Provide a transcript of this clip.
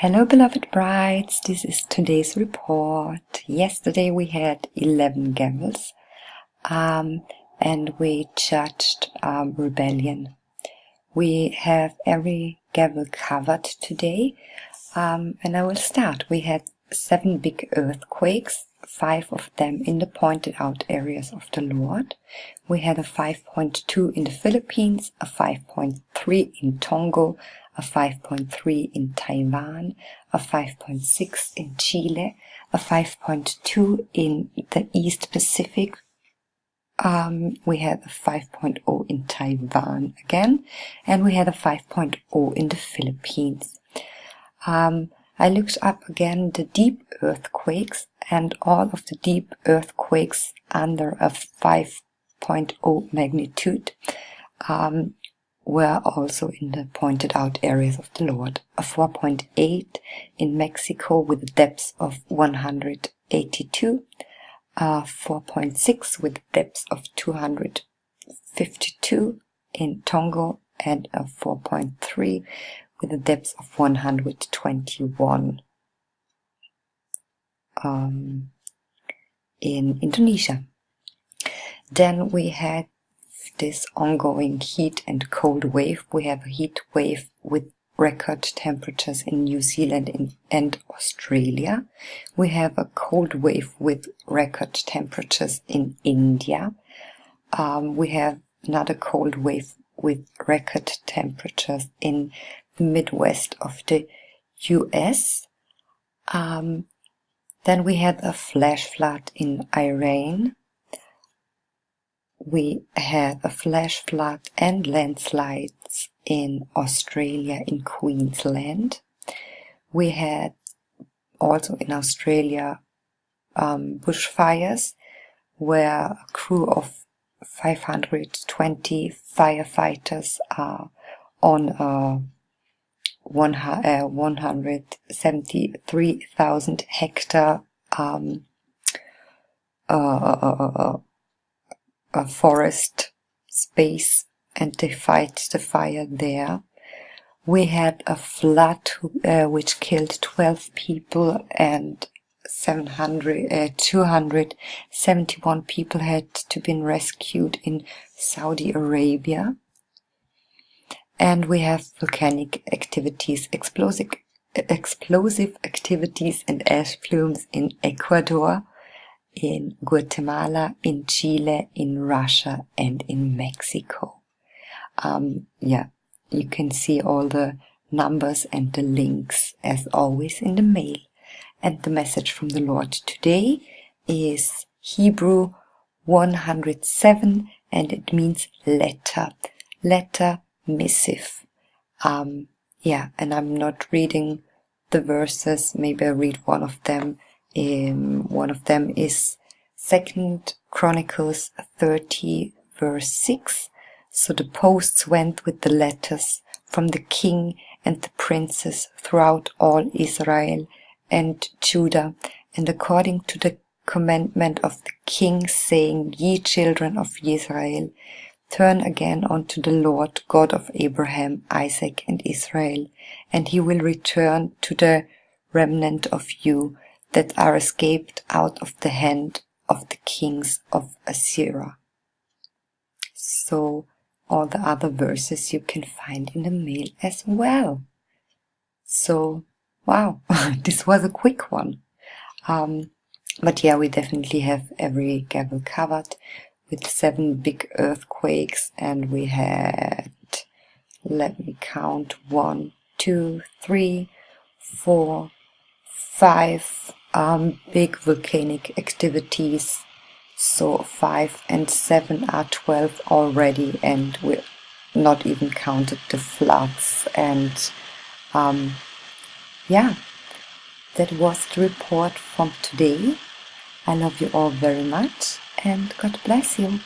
Hello beloved brides, this is today's report. Yesterday we had 11 gavels and we judged rebellion. We have every gavel covered today and I will start. We had 7 big earthquakes, 5 of them in the pointed out areas of the Lord. We had a 5.2 in the Philippines, a 5.3 in Tonga, a 5.3 in Taiwan, a 5.6 in Chile, a 5.2 in the East Pacific. We had a 5.0 in Taiwan again, and we had a 5.0 in the Philippines. I looked up again the deep earthquakes, and all of the deep earthquakes under a 5.0 magnitude were also in the pointed out areas of the Lord. A 4.8 in Mexico with a depth of 182, a 4.6 with a depth of 252 in Tonga, and a 4.3 with a depth of 121 in Indonesia. Then we had this ongoing heat and cold wave. We have a heat wave with record temperatures in New Zealand and Australia. We have a cold wave with record temperatures in India. We have another cold wave with record temperatures in the Midwest of the US. Then we had a flash flood in Iran. We had a flash flood and landslides in Australia, in Queensland. We had also in Australia bushfires, where a crew of 520 firefighters are on a 173,000 hectare a forest space, and they fight the fire there. We had a flood which killed 12 people, and 271 people had to be rescued in Saudi Arabia. And we have volcanic activities, explosive activities and ash plumes in Ecuador, in Guatemala, in Chile, in Russia, and in Mexico. You can see all the numbers and the links as always in the mail. And the message from the Lord today is Hebrew 107, and it means letter, missive. And I'm not reading the verses. Maybe I read one of them. One of them is 2nd Chronicles 30 verse 6. So the posts went with the letters from the king and the princes throughout all Israel and Judah, and according to the commandment of the king, saying, Ye children of Israel, turn again unto the Lord God of Abraham, Isaac, and Israel, and he will return to the remnant of you that are escaped out of the hand of the kings of Assyria. So all the other verses you can find in the mail as well. So, wow, this was a quick one. But yeah, we definitely have every gavel covered with 7 big earthquakes, and we had, let me count, 1, 2, 3, 4, 5 big volcanic activities. So 5 and 7 are 12 already, and we not even counted the floods. And that was the report from today. I love you all very much, and God bless you.